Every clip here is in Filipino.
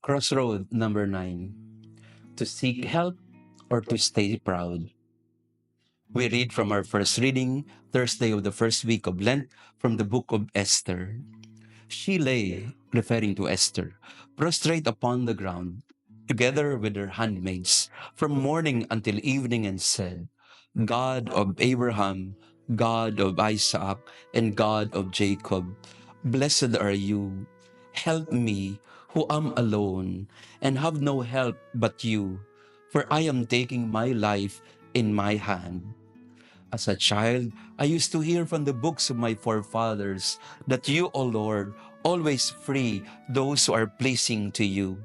Crossroad number 9. To seek help or to stay proud. We read from our first reading, Thursday of the first week of Lent, from the book of Esther. She lay, referring to Esther, prostrate upon the ground, together with her handmaids, from morning until evening, and said, God of Abraham, God of Isaac, and God of Jacob, blessed are you. Help me, who am alone, and have no help but you, for I am taking my life in my hand. As a child, I used to hear from the books of my forefathers that you, O Lord, always free those who are pleasing to you.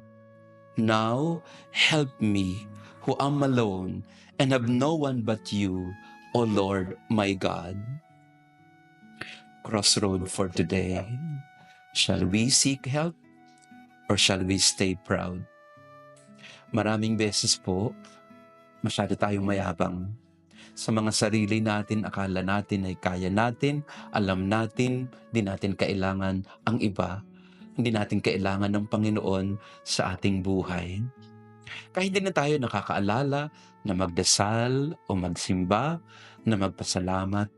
Now, help me, who am alone and have no one but you, O Lord, my God. Crossroad for today. Shall we seek help or shall we stay proud? Maraming beses po, masyado tayong mayabang. Sa mga sarili natin, akala natin ay kaya natin, alam natin, di natin kailangan ang iba. Hindi natin kailangan ng Panginoon sa ating buhay. Kahit hindi na tayo nakakaalala na magdasal o magsimba, na magpasalamat.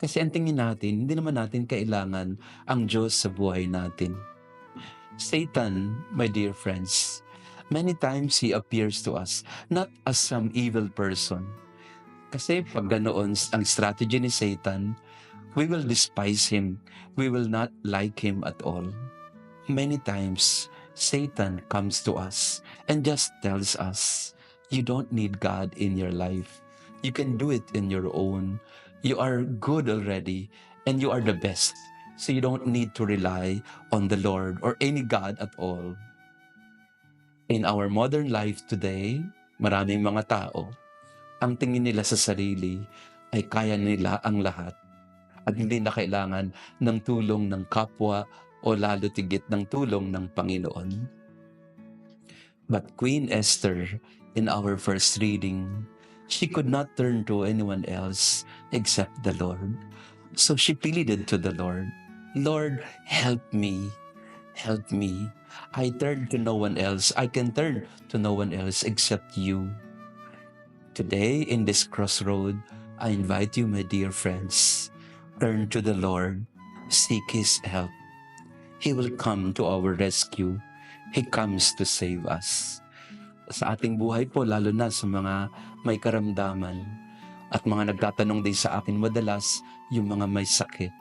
Kasi ang tingin natin, hindi naman natin kailangan ang Diyos sa buhay natin. Satan, my dear friends, many times he appears to us not as some evil person. Kasi pag ganoon ang strategy ni Satan, we will despise him. We will not like him at all. Many times, Satan comes to us and just tells us, you don't need God in your life. You can do it in your own. You are good already and you are the best. So you don't need to rely on the Lord or any God at all. In our modern life today, maraming mga tao, ang tingin nila sa sarili ay kaya nila ang lahat at hindi na kailangan ng tulong ng kapwa o lalo tigit ng tulong ng Panginoon. But Queen Esther, in our first reading, she could not turn to anyone else except the Lord. So she pleaded to the Lord, Lord, help me, help me. I turn to no one else. I can turn to no one else except you. Today, in this crossroad, I invite you, my dear friends, turn to the Lord, seek His help. He will come to our rescue. He comes to save us. Sa ating buhay po, lalo na sa mga may karamdaman at mga nagtatanong din sa akin madalas, yung mga may sakit.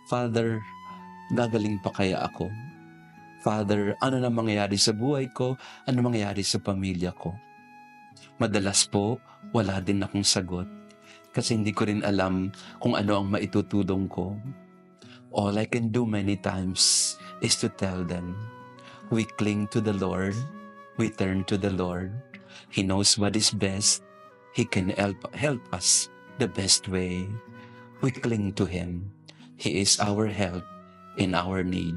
Father, gagaling pa kaya ako? Father, ano na mangyayari sa buhay ko? Ano mangyayari sa pamilya ko? Madalas po, wala din akong sagot kasi hindi ko rin alam kung ano ang maitutulong ko. All I can do many times is to tell them, we cling to the Lord, we turn to the Lord. He knows what is best. He can help us the best way. We cling to Him. He is our help in our need.